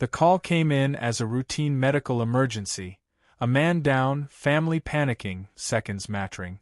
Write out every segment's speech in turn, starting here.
The call came in as a routine medical emergency. A man down, family panicking, seconds mattering.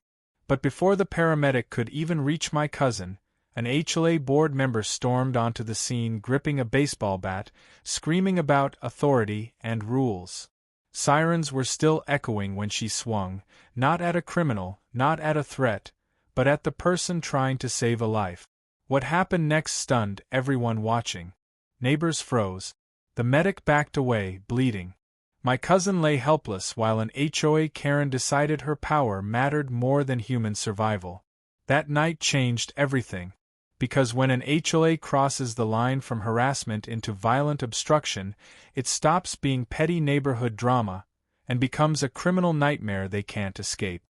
But before the paramedic could even reach my cousin, an HOA board member stormed onto the scene gripping a baseball bat, screaming about authority and rules. Sirens were still echoing when she swung, not at a criminal, not at a threat, but at the person trying to save a life. What happened next stunned everyone watching. Neighbors froze. The medic backed away, bleeding. My cousin lay helpless while an HOA Karen decided her power mattered more than human survival. That night changed everything. Because when an HOA crosses the line from harassment into violent obstruction, it stops being petty neighborhood drama and becomes a criminal nightmare they can't escape.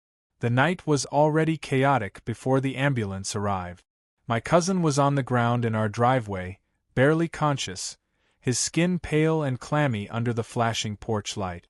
The night was already chaotic before the ambulance arrived. My cousin was on the ground in our driveway, barely conscious, his skin pale and clammy under the flashing porch light.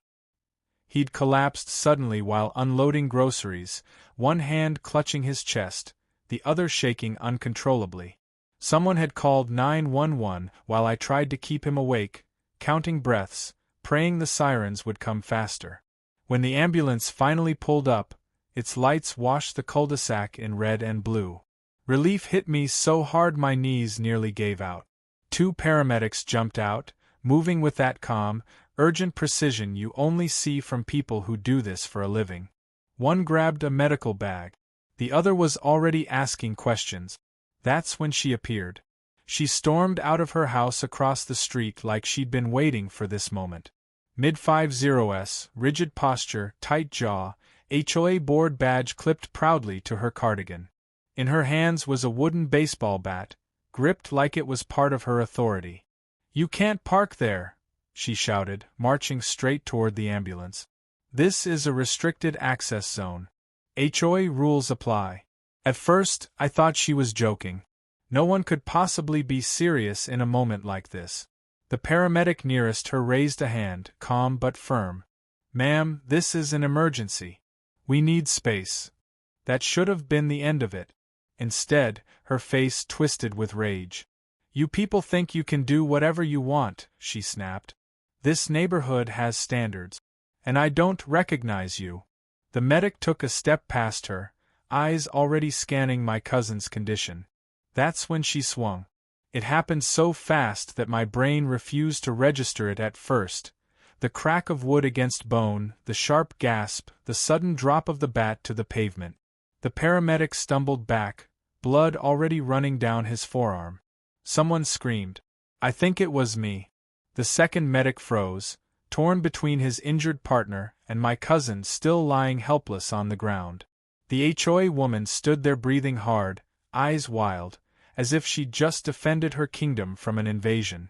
He'd collapsed suddenly while unloading groceries, one hand clutching his chest, the other shaking uncontrollably. Someone had called 911 while I tried to keep him awake, counting breaths, praying the sirens would come faster. When the ambulance finally pulled up, its lights washed the cul-de-sac in red and blue. Relief hit me so hard my knees nearly gave out. 2 paramedics jumped out, moving with that calm, urgent precision you only see from people who do this for a living. One grabbed a medical bag. The other was already asking questions. That's when she appeared. She stormed out of her house across the street like she'd been waiting for this moment. Mid-50s, rigid posture, tight jaw, HOA board badge clipped proudly to her cardigan. In her hands was a wooden baseball bat, gripped like it was part of her authority. "You can't park there," she shouted, marching straight toward the ambulance. "This is a restricted access zone. HOA rules apply." At first, I thought she was joking. No one could possibly be serious in a moment like this. The paramedic nearest her raised a hand, calm but firm. "Ma'am, this is an emergency. We need space." That should have been the end of it. Instead, her face twisted with rage. "You people think you can do whatever you want," she snapped. "This neighborhood has standards. And I don't recognize you." The medic took a step past her, eyes already scanning my cousin's condition. That's when she swung. It happened so fast that my brain refused to register it at first. The crack of wood against bone, the sharp gasp, the sudden drop of the bat to the pavement. The paramedic stumbled back, blood already running down his forearm. Someone screamed. I think it was me. The second medic froze, torn between his injured partner and my cousin still lying helpless on the ground. The HOA woman stood there breathing hard, eyes wild, as if she'd just defended her kingdom from an invasion.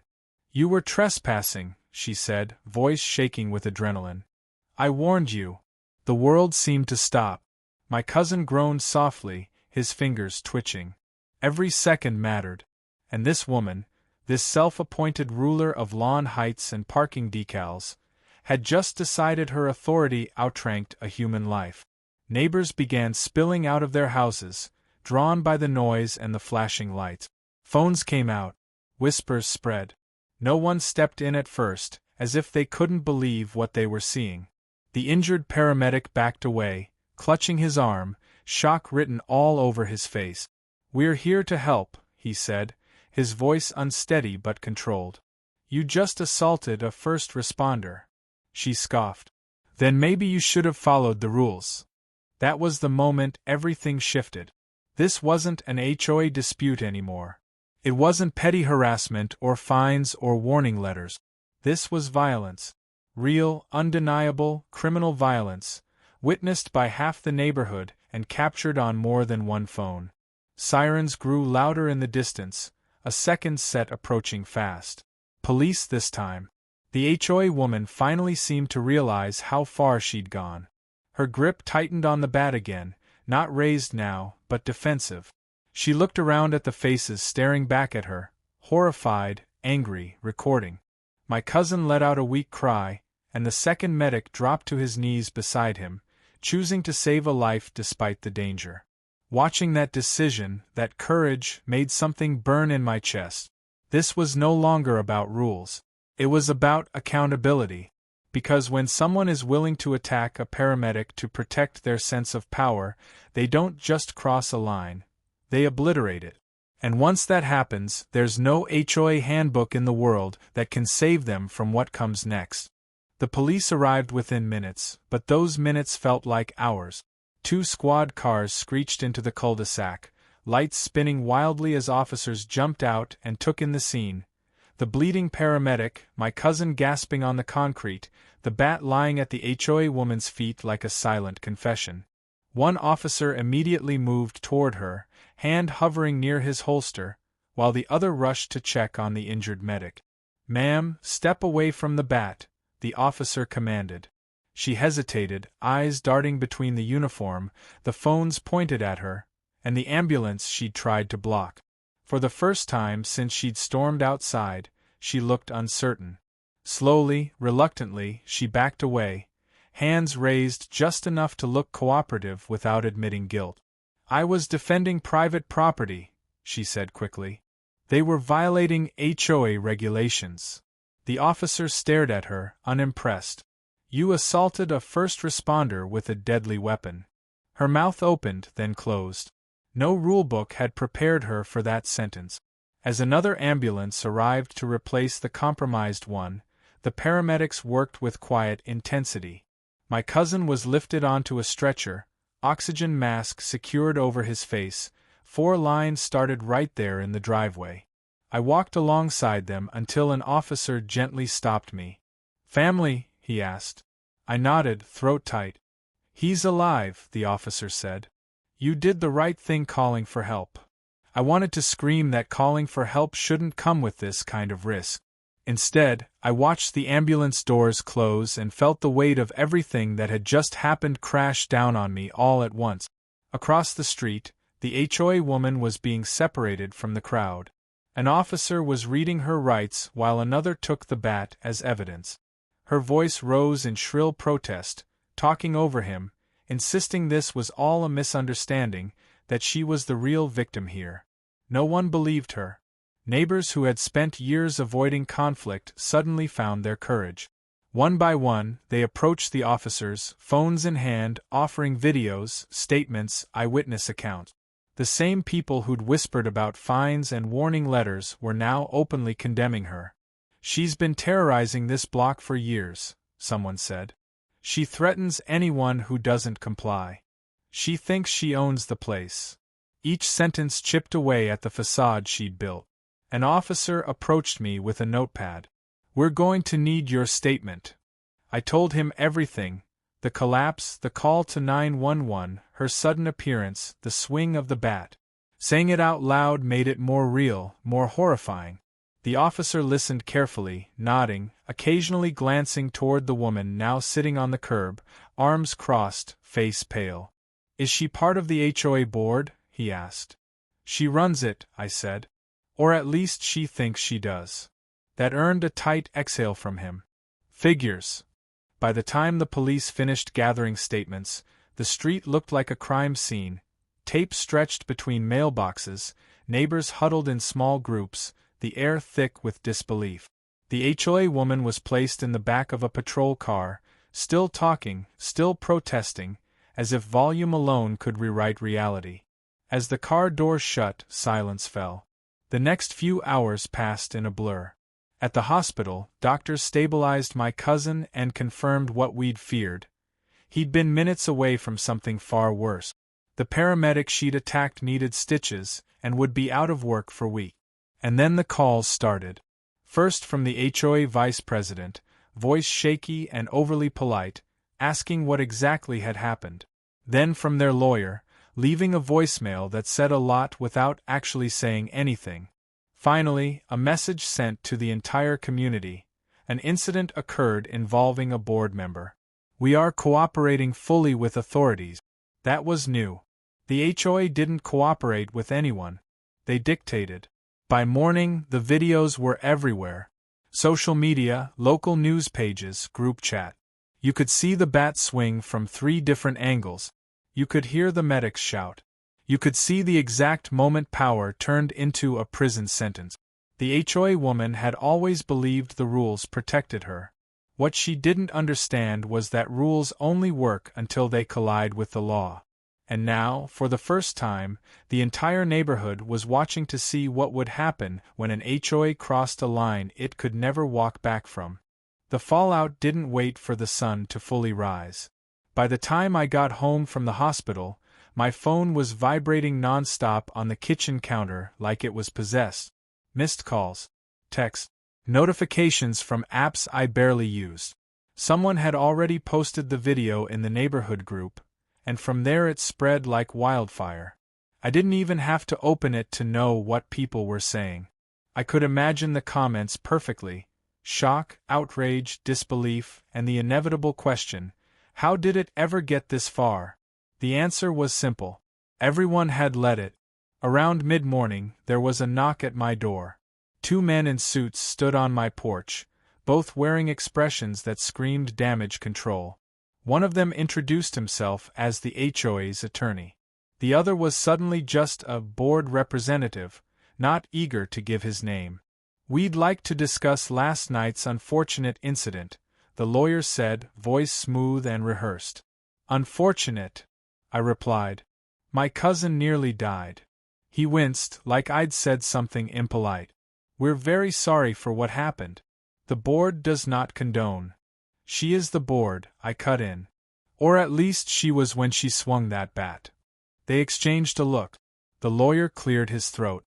"You were trespassing," she said, voice shaking with adrenaline. "I warned you." The world seemed to stop. My cousin groaned softly, his fingers twitching. Every second mattered. And this woman, this self-appointed ruler of lawn heights and parking decals, had just decided her authority outranked a human life. Neighbors began spilling out of their houses, drawn by the noise and the flashing lights. Phones came out. Whispers spread. No one stepped in at first, as if they couldn't believe what they were seeing. The injured paramedic backed away, clutching his arm, shock written all over his face. "We're here to help," he said, his voice unsteady but controlled. "You just assaulted a first responder." She scoffed. "Then maybe you should have followed the rules." That was the moment everything shifted. This wasn't an HOA dispute anymore. It wasn't petty harassment or fines or warning letters. This was violence. Real, undeniable, criminal violence, witnessed by half the neighborhood and captured on more than one phone. Sirens grew louder in the distance, a second set approaching fast. Police this time. The HOA woman finally seemed to realize how far she'd gone. Her grip tightened on the bat again, not raised now, but defensive. She looked around at the faces staring back at her, horrified, angry, recording. My cousin let out a weak cry, and the second medic dropped to his knees beside him, choosing to save a life despite the danger. Watching that decision, that courage, made something burn in my chest. This was no longer about rules. It was about accountability. Because when someone is willing to attack a paramedic to protect their sense of power, they don't just cross a line, they obliterate it. And once that happens, there's no HOA handbook in the world that can save them from what comes next. The police arrived within minutes, but those minutes felt like hours. 2 squad cars screeched into the cul-de-sac, lights spinning wildly as officers jumped out and took in the scene. The bleeding paramedic, my cousin gasping on the concrete, the bat lying at the HOA woman's feet like a silent confession. One officer immediately moved toward her, hand hovering near his holster, while the other rushed to check on the injured medic. "Ma'am, step away from the bat," the officer commanded. She hesitated, eyes darting between the uniform, the phones pointed at her, and the ambulance she'd tried to block. For the first time since she'd stormed outside, she looked uncertain. Slowly, reluctantly, she backed away, hands raised just enough to look cooperative without admitting guilt. "I was defending private property," she said quickly. "They were violating HOA regulations." The officer stared at her, unimpressed. "You assaulted a first responder with a deadly weapon." Her mouth opened, then closed. No rulebook had prepared her for that sentence. As another ambulance arrived to replace the compromised one, the paramedics worked with quiet intensity. My cousin was lifted onto a stretcher, oxygen mask secured over his face. 4 lines started right there in the driveway. I walked alongside them until an officer gently stopped me. "Family?" he asked. I nodded, throat tight. "He's alive," the officer said. "You did the right thing calling for help." I wanted to scream that calling for help shouldn't come with this kind of risk. Instead, I watched the ambulance doors close and felt the weight of everything that had just happened crash down on me all at once. Across the street, the HOA woman was being separated from the crowd. An officer was reading her rights while another took the bat as evidence. Her voice rose in shrill protest, talking over him, insisting this was all a misunderstanding, that she was the real victim here. No one believed her. Neighbors who had spent years avoiding conflict suddenly found their courage. One by one, they approached the officers, phones in hand, offering videos, statements, eyewitness accounts. The same people who'd whispered about fines and warning letters were now openly condemning her. "She's been terrorizing this block for years," someone said. "She threatens anyone who doesn't comply. She thinks she owns the place." Each sentence chipped away at the facade she'd built. An officer approached me with a notepad. "We're going to need your statement." I told him everything: the collapse, the call to 911, her sudden appearance, the swing of the bat. Saying it out loud made it more real, more horrifying. The officer listened carefully, nodding, occasionally glancing toward the woman now sitting on the curb, arms crossed, face pale. "Is she part of the HOA board?" he asked. "She runs it," I said. "Or at least she thinks she does." That earned a tight exhale from him. Figures. By the time the police finished gathering statements, the street looked like a crime scene. Tape stretched between mailboxes, neighbors huddled in small groups, the air thick with disbelief. The HOA woman was placed in the back of a patrol car, still talking, still protesting, as if volume alone could rewrite reality. As the car doors shut, silence fell. The next few hours passed in a blur. At the hospital, doctors stabilized my cousin and confirmed what we'd feared. He'd been minutes away from something far worse. The paramedic she'd attacked needed stitches and would be out of work for weeks. And then the calls started. First from the HOA vice president, voice shaky and overly polite, asking what exactly had happened. Then from their lawyer, leaving a voicemail that said a lot without actually saying anything. Finally, a message sent to the entire community. An incident occurred involving a board member. "We are cooperating fully with authorities." That was new. The HOA didn't cooperate with anyone. They dictated. By morning, the videos were everywhere. Social media, local news pages, group chat. You could see the bat swing from 3 different angles. You could hear the medics shout. You could see the exact moment power turned into a prison sentence. The HOA woman had always believed the rules protected her. What she didn't understand was that rules only work until they collide with the law. And now, for the first time, the entire neighborhood was watching to see what would happen when an HOA crossed a line it could never walk back from. The fallout didn't wait for the sun to fully rise. By the time I got home from the hospital, my phone was vibrating non-stop on the kitchen counter like it was possessed. Missed calls, texts, notifications from apps I barely used. Someone had already posted the video in the neighborhood group, and from there it spread like wildfire. I didn't even have to open it to know what people were saying. I could imagine the comments perfectly: shock, outrage, disbelief, and the inevitable question, how did it ever get this far? The answer was simple. Everyone had let it. Around mid-morning, there was a knock at my door. 2 men in suits stood on my porch, both wearing expressions that screamed damage control. One of them introduced himself as the HOA's attorney. The other was suddenly just a board representative, not eager to give his name. "We'd like to discuss last night's unfortunate incident," the lawyer said, voice smooth and rehearsed. "Unfortunate," I replied. "My cousin nearly died." He winced, like I'd said something impolite. "We're very sorry for what happened. The board does not condone." "She is the board," I cut in. "Or at least she was when she swung that bat." They exchanged a look. The lawyer cleared his throat.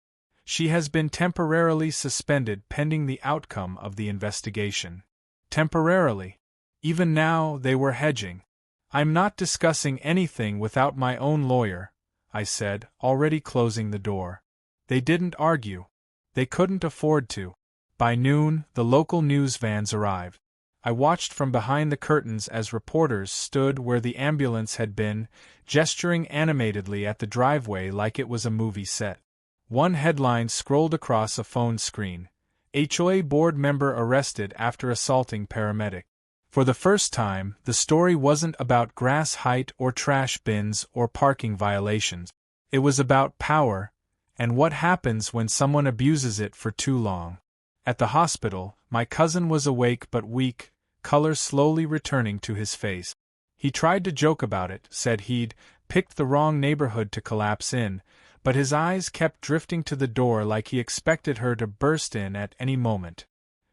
"She has been temporarily suspended pending the outcome of the investigation." Temporarily. Even now they were hedging. "I'm not discussing anything without my own lawyer," I said, already closing the door. They didn't argue. They couldn't afford to. By noon, the local news vans arrived. I watched from behind the curtains as reporters stood where the ambulance had been, gesturing animatedly at the driveway like it was a movie set. One headline scrolled across a phone screen: HOA board member arrested after assaulting paramedic. For the first time, the story wasn't about grass height or trash bins or parking violations. It was about power, and what happens when someone abuses it for too long. At the hospital, my cousin was awake but weak, color slowly returning to his face. He tried to joke about it, said he'd picked the wrong neighborhood to collapse in, but his eyes kept drifting to the door like he expected her to burst in at any moment.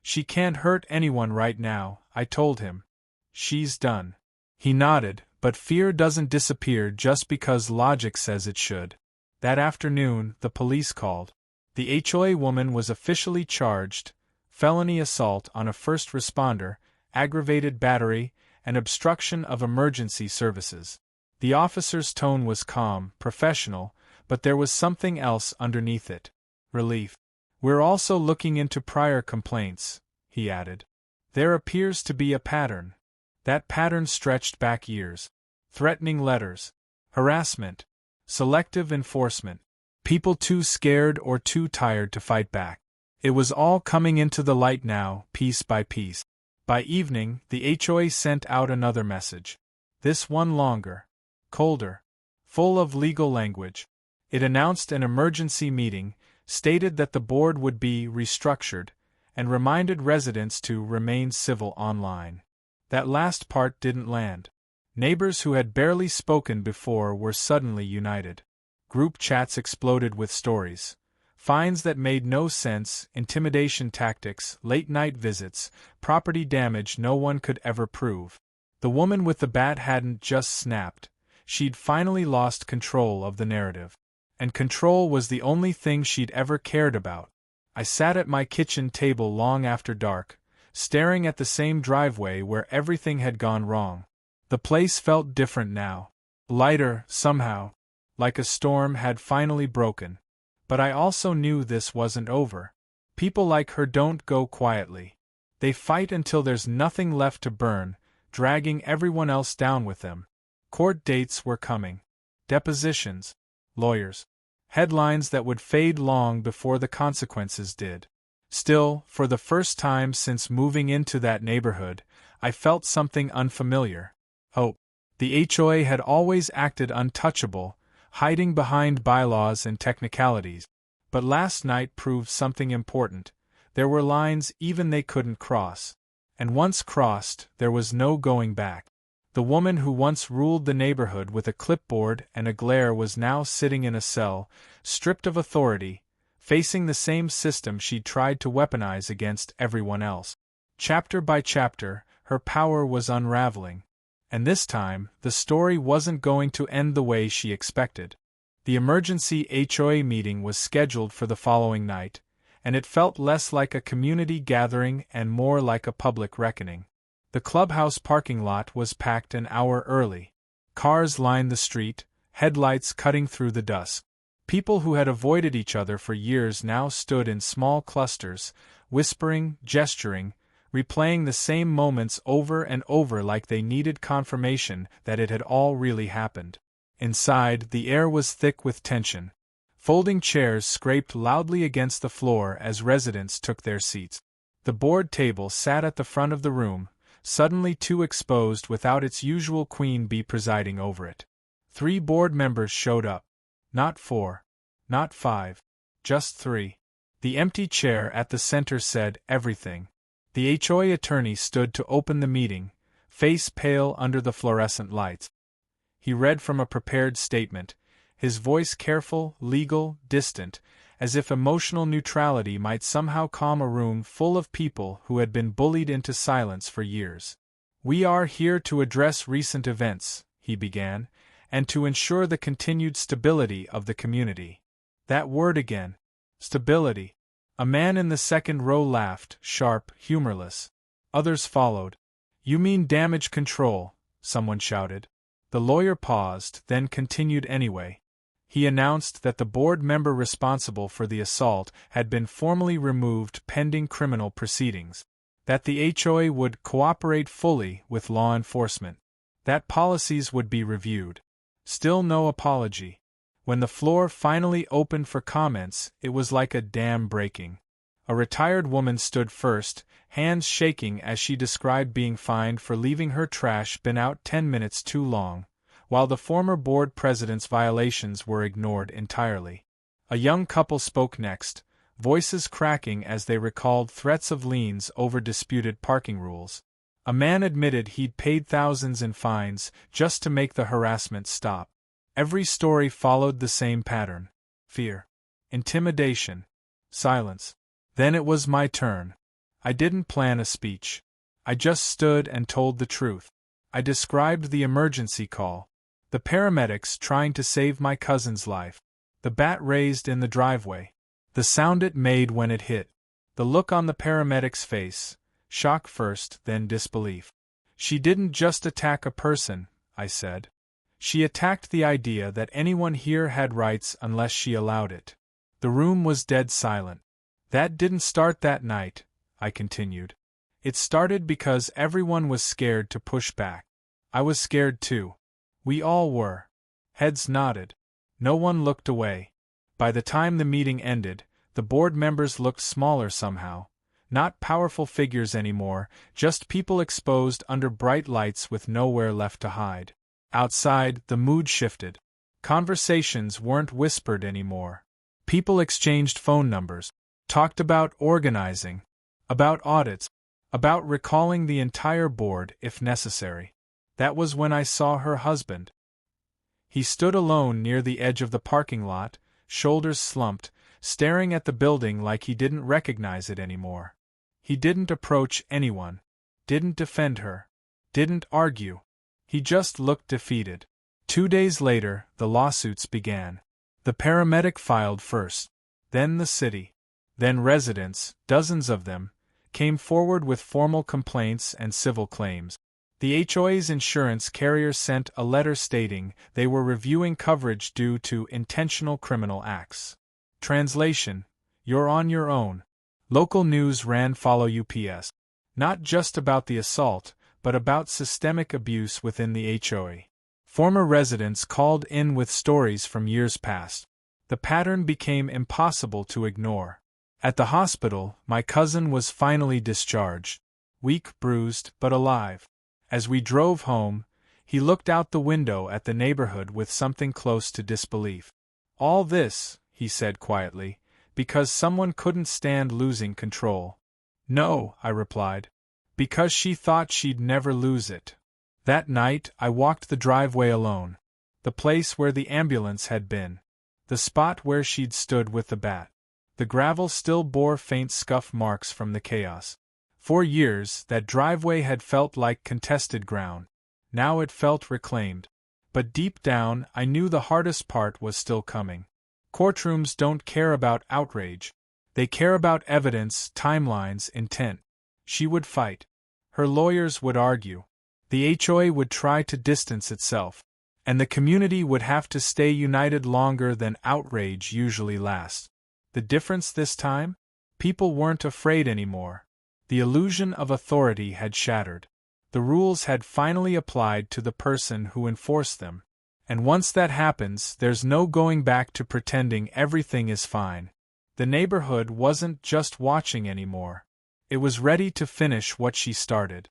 "She can't hurt anyone right now," I told him. "She's done." He nodded, but fear doesn't disappear just because logic says it should. That afternoon, the police called. The HOA woman was officially charged: felony assault on a first responder, aggravated battery, and obstruction of emergency services. The officer's tone was calm, professional, but there was something else underneath it. Relief. "We're also looking into prior complaints," he added. "There appears to be a pattern." That pattern stretched back years. Threatening letters. Harassment. Selective enforcement. People too scared or too tired to fight back. It was all coming into the light now, piece by piece. By evening, the HOA sent out another message. This one longer. Colder. Full of legal language. It announced an emergency meeting, stated that the board would be restructured, and reminded residents to remain civil online. That last part didn't land. Neighbors who had barely spoken before were suddenly united. Group chats exploded with stories. Fines that made no sense, intimidation tactics, late-night visits, property damage no one could ever prove. The woman with the bat hadn't just snapped. She'd finally lost control of the narrative. And control was the only thing she'd ever cared about. I sat at my kitchen table long after dark, staring at the same driveway where everything had gone wrong. The place felt different now. Lighter, somehow. Like a storm had finally broken. But I also knew this wasn't over. People like her don't go quietly. They fight until there's nothing left to burn, dragging everyone else down with them. Court dates were coming. Depositions. Lawyers. Headlines that would fade long before the consequences did. Still, for the first time since moving into that neighborhood, I felt something unfamiliar. Hope. The HOA had always acted untouchable, hiding behind bylaws and technicalities. But last night proved something important. There were lines even they couldn't cross. And once crossed, there was no going back. The woman who once ruled the neighborhood with a clipboard and a glare was now sitting in a cell, stripped of authority, facing the same system she'd tried to weaponize against everyone else. Chapter by chapter, her power was unraveling. And this time, the story wasn't going to end the way she expected. The emergency HOA meeting was scheduled for the following night, and it felt less like a community gathering and more like a public reckoning. The clubhouse parking lot was packed an hour early. Cars lined the street, headlights cutting through the dusk. People who had avoided each other for years now stood in small clusters, whispering, gesturing, replaying the same moments over and over like they needed confirmation that it had all really happened. Inside, the air was thick with tension. Folding chairs scraped loudly against the floor as residents took their seats. The board table sat at the front of the room, suddenly too exposed without its usual queen bee presiding over it. 3 board members showed up. Not 4. Not 5. Just 3. The empty chair at the center said everything. The HOA attorney stood to open the meeting, face pale under the fluorescent lights. He read from a prepared statement, his voice careful, legal, distant, as if emotional neutrality might somehow calm a room full of people who had been bullied into silence for years. "We are here to address recent events," he began, "and to ensure the continued stability of the community." That word again. Stability. A man in the second row laughed, sharp, humorless. Others followed. "You mean damage control," someone shouted. The lawyer paused, then continued anyway. He announced that the board member responsible for the assault had been formally removed pending criminal proceedings. That the HOA would cooperate fully with law enforcement. That policies would be reviewed. Still no apology. When the floor finally opened for comments, it was like a dam breaking. A retired woman stood first, hands shaking as she described being fined for leaving her trash bin out 10 minutes too long, while the former board president's violations were ignored entirely. A young couple spoke next, voices cracking as they recalled threats of liens over disputed parking rules. A man admitted he'd paid thousands in fines just to make the harassment stop. Every story followed the same pattern. Fear. Intimidation. Silence. Then it was my turn. I didn't plan a speech. I just stood and told the truth. I described the emergency call. The paramedics trying to save my cousin's life. The bat raised in the driveway. The sound it made when it hit. The look on the paramedic's face. Shock first, then disbelief. "She didn't just attack a person," I said. "She attacked the idea that anyone here had rights unless she allowed it." The room was dead silent. "That didn't start that night," I continued. "It started because everyone was scared to push back. I was scared too. We all were." Heads nodded. No one looked away. By the time the meeting ended, the board members looked smaller somehow. Not powerful figures anymore, just people exposed under bright lights with nowhere left to hide. Outside, the mood shifted. Conversations weren't whispered anymore. People exchanged phone numbers, talked about organizing, about audits, about recalling the entire board if necessary. That was when I saw her husband. He stood alone near the edge of the parking lot, shoulders slumped, staring at the building like he didn't recognize it anymore. He didn't approach anyone, didn't defend her, didn't argue. He just looked defeated. 2 days later, the lawsuits began. The paramedic filed first. Then the city. Then residents, dozens of them, came forward with formal complaints and civil claims. The HOA's insurance carrier sent a letter stating they were reviewing coverage due to intentional criminal acts. Translation: "You're on your own." Local news ran follow UPS. Not just about the assault, but about systemic abuse within the HOA. Former residents called in with stories from years past. The pattern became impossible to ignore. At the hospital, my cousin was finally discharged. Weak, bruised, but alive. As we drove home, he looked out the window at the neighborhood with something close to disbelief. "All this," he said quietly, Because someone couldn't stand losing control. No, I replied. Because she thought she'd never lose it. That night, I walked the driveway alone. The place where the ambulance had been. The spot where she'd stood with the bat. The gravel still bore faint scuff marks from the chaos. For years, that driveway had felt like contested ground. Now it felt reclaimed. But deep down, I knew the hardest part was still coming. Courtrooms don't care about outrage. They care about evidence, timelines, intent. She would fight. Her lawyers would argue. The HOA would try to distance itself. And the community would have to stay united longer than outrage usually lasts. The difference this time? People weren't afraid anymore. The illusion of authority had shattered. The rules had finally applied to the person who enforced them. And once that happens, there's no going back to pretending everything is fine. The neighborhood wasn't just watching anymore. It was ready to finish what she started.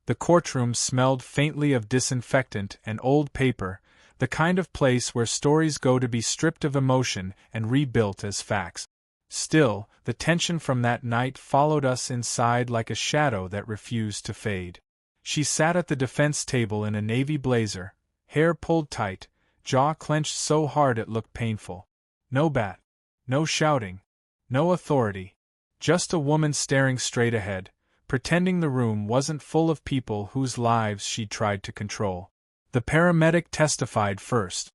The courtroom smelled faintly of disinfectant and old paper, the kind of place where stories go to be stripped of emotion and rebuilt as facts. Still, the tension from that night followed us inside like a shadow that refused to fade. She sat at the defense table in a navy blazer, hair pulled tight, jaw clenched so hard it looked painful. No bat. No shouting. No authority. Just a woman staring straight ahead, pretending the room wasn't full of people whose lives she'd tried to control. The paramedic testified first.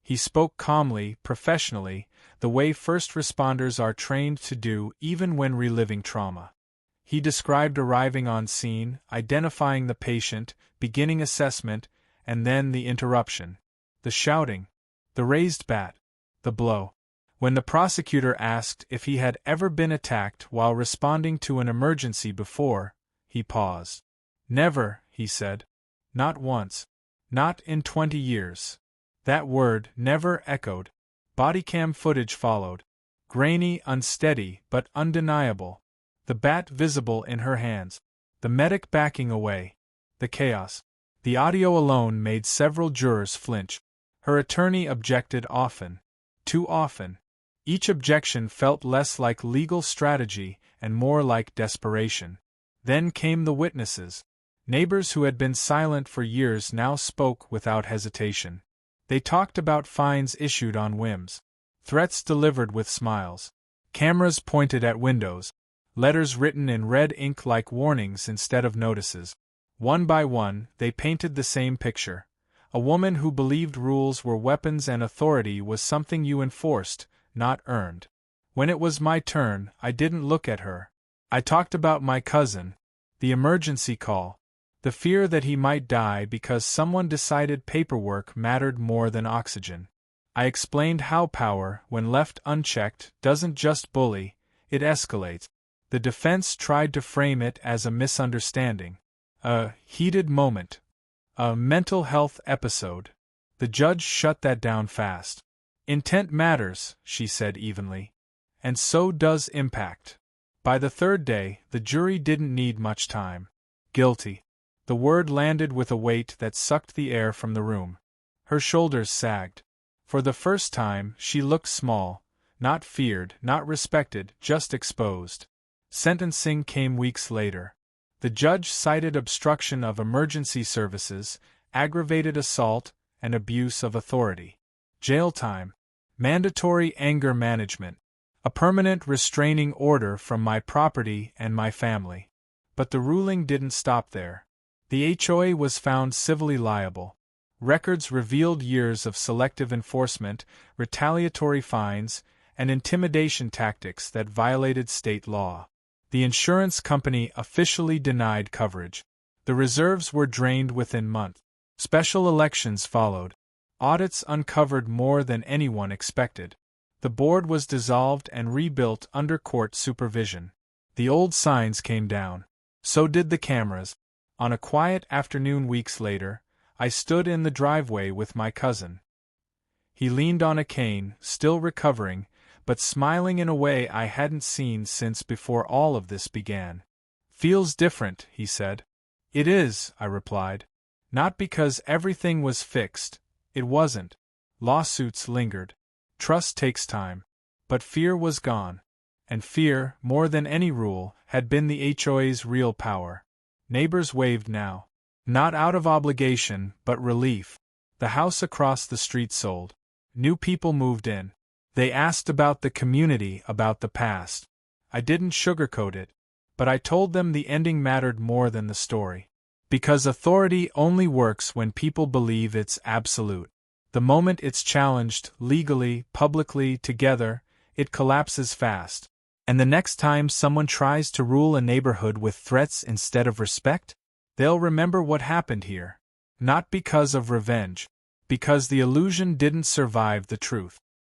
He spoke calmly, professionally, the way first responders are trained to do even when reliving trauma. He described arriving on scene, identifying the patient, beginning assessment, and then the interruption. The shouting. The raised bat. The blow. When the prosecutor asked if he had ever been attacked while responding to an emergency before, he paused. Never, he said. Not once. Not in 20 years. That word never echoed. Bodycam footage followed. Grainy, unsteady, but undeniable. The bat visible in her hands. The medic backing away. The chaos. The audio alone made several jurors flinch. Her attorney objected often. Too often. Each objection felt less like legal strategy and more like desperation. Then came the witnesses. Neighbors who had been silent for years now spoke without hesitation. They talked about fines issued on whims. Threats delivered with smiles. Cameras pointed at windows. Letters written in red ink like warnings instead of notices. One by one, they painted the same picture. A woman who believed rules were weapons and authority was something you enforced, not earned. When it was my turn, I didn't look at her. I talked about my cousin. The emergency call. The fear that he might die because someone decided paperwork mattered more than oxygen. I explained how power, when left unchecked, doesn't just bully, it escalates. The defense tried to frame it as a misunderstanding. A heated moment. A mental health episode. The judge shut that down fast. Intent matters, she said evenly. And so does impact. By the third day, the jury didn't need much time. Guilty. The word landed with a weight that sucked the air from the room. Her shoulders sagged. For the first time, she looked small, not feared, not respected, just exposed. Sentencing came weeks later. The judge cited obstruction of emergency services, aggravated assault, and abuse of authority. Jail time. Mandatory anger management. A permanent restraining order from my property and my family. But the ruling didn't stop there. The HOA was found civilly liable. Records revealed years of selective enforcement, retaliatory fines, and intimidation tactics that violated state law. The insurance company officially denied coverage. The reserves were drained within months. Special elections followed. Audits uncovered more than anyone expected. The board was dissolved and rebuilt under court supervision. The old signs came down. So did the cameras. On a quiet afternoon weeks later, I stood in the driveway with my cousin. He leaned on a cane, still recovering, but smiling in a way I hadn't seen since before all of this began. Feels different, he said. It is, I replied. Not because everything was fixed. It wasn't. Lawsuits lingered. Trust takes time. But fear was gone. And fear, more than any rule, had been the HOA's real power. Neighbors waved now. Not out of obligation, but relief. The house across the street sold. New people moved in. They asked about the community, about the past. I didn't sugarcoat it, but I told them the ending mattered more than the story. Because authority only works when people believe it's absolute. The moment it's challenged, legally, publicly, together, it collapses fast. And the next time someone tries to rule a neighborhood with threats instead of respect, they'll remember what happened here. Not because of revenge, because the illusion didn't survive the truth.